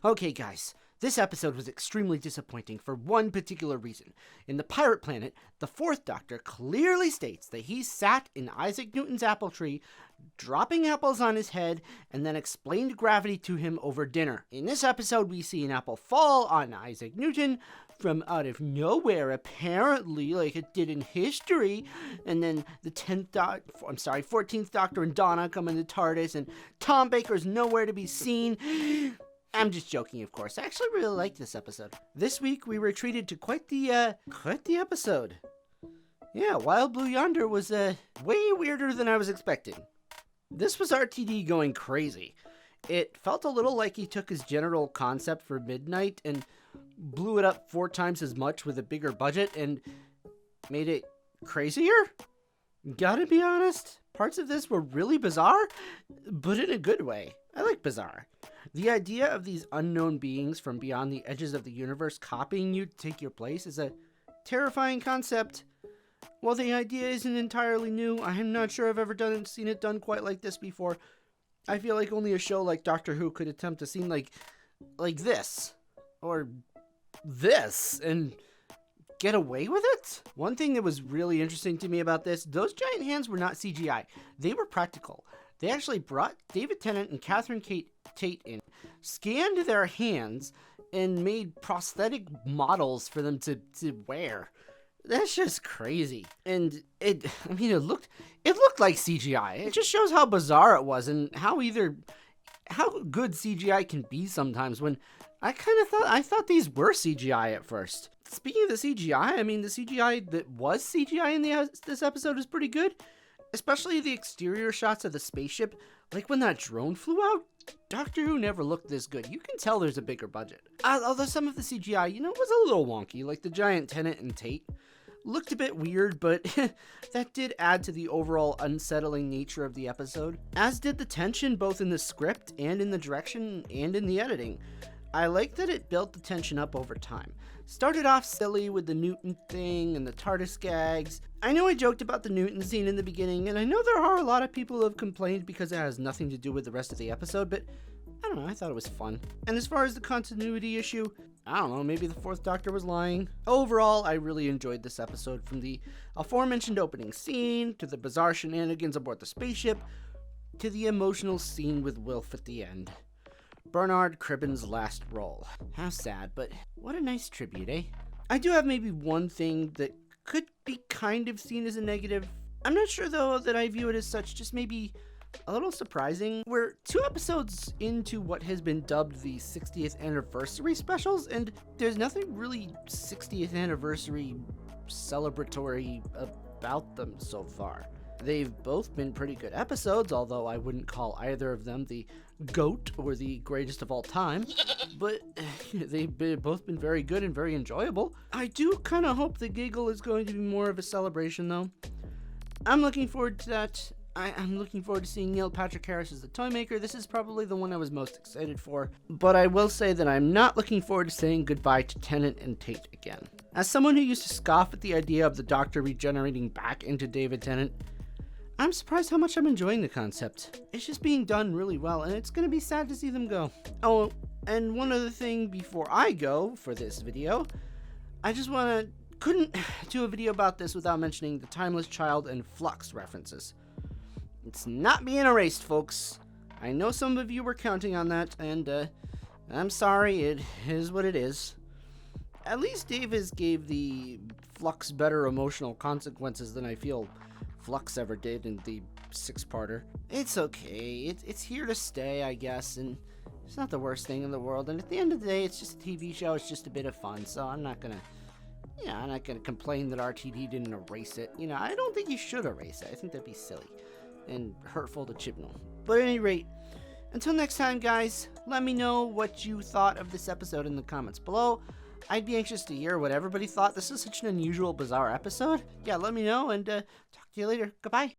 Okay, guys, this episode was extremely disappointing for one particular reason. In the pirate planet, the fourth Doctor clearly states that he sat in Isaac Newton's apple tree, dropping apples on his head, and then explained gravity to him over dinner. In this episode, we see an apple fall on Isaac Newton from out of nowhere, apparently, like it did in history, and then the 14th Doctor and Donna come into TARDIS, and Tom Baker's nowhere to be seen. I'm just joking, of course. I actually really liked this episode. This week, we were treated to quite the episode. Yeah, Wild Blue Yonder was way weirder than I was expecting. This was RTD going crazy. It felt a little like he took his general concept for Midnight and blew it up 4 times as much with a bigger budget and made it crazier? Gotta be honest, parts of this were really bizarre, but in a good way. I like bizarre. The idea of these unknown beings from beyond the edges of the universe copying you to take your place is a terrifying concept. While the idea isn't entirely new, I'm not sure I've ever seen it done quite like this before. I feel like only a show like Doctor Who could attempt a scene like this, or this, and get away with it? One thing that was really interesting to me about this, those giant hands were not CGI. They were practical. They actually brought David Tennant and Catherine Tate in, scanned their hands, and made prosthetic models for them to wear. That's just crazy. And it looked like CGI. It just shows how bizarre it was and how good CGI can be sometimes, when I thought these were CGI at first. Speaking of the CGI, the CGI that was CGI in this episode is pretty good. Especially the exterior shots of the spaceship. Like when that drone flew out, Doctor Who never looked this good. You can tell there's a bigger budget. Although some of the CGI, was a little wonky. Like the giant Tennant and Tate looked a bit weird, but that did add to the overall unsettling nature of the episode. As did the tension both in the script and in the direction and in the editing. I like that it built the tension up over time. Started off silly with the Newton thing and the TARDIS gags. I know I joked about the Newton scene in the beginning, and I know there are a lot of people who have complained because it has nothing to do with the rest of the episode, but I don't know, I thought it was fun. And as far as the continuity issue, I don't know, maybe the fourth Doctor was lying. Overall, I really enjoyed this episode, from the aforementioned opening scene, to the bizarre shenanigans aboard the spaceship, to the emotional scene with Wilf at the end. Bernard Cribbin's last role. How sad, but what a nice tribute, eh? I do have maybe one thing that could be kind of seen as a negative. I'm not sure, though, that I view it as such, just maybe a little surprising. We're 2 episodes into what has been dubbed the 60th anniversary specials, and there's nothing really 60th anniversary celebratory about them so far. They've both been pretty good episodes, although I wouldn't call either of them the GOAT or the greatest of all time, but they've both been very good and very enjoyable. I do kind of hope the giggle is going to be more of a celebration, though. I'm looking forward to that. I'm looking forward to seeing Neil Patrick Harris as the Toymaker. This is probably the one I was most excited for, but I will say that I'm not looking forward to saying goodbye to Tennant and Tate again. As someone who used to scoff at the idea of the Doctor regenerating back into David Tennant, I'm surprised how much I'm enjoying the concept. It's just being done really well, and it's going to be sad to see them go. Oh, and one other thing before I go for this video, I just couldn't do a video about this without mentioning the Timeless Child and Flux references. It's not being erased, folks. I know some of you were counting on that, and I'm sorry, it is what it is. At least Davis gave the Flux better emotional consequences than I feel Flux ever did in the 6-parter. It's okay. It's here to stay, I guess, and it's not the worst thing in the world. And at the end of the day, it's just a TV show. It's just a bit of fun. So I'm not gonna complain that RTD didn't erase it. I don't think you should erase it. I think that'd be silly and hurtful to Chibnall. But at any rate, until next time, guys, let me know what you thought of this episode in the comments below. I'd be anxious to hear what everybody thought. This is such an unusual, bizarre episode. Yeah, let me know, and talk to you later. Goodbye.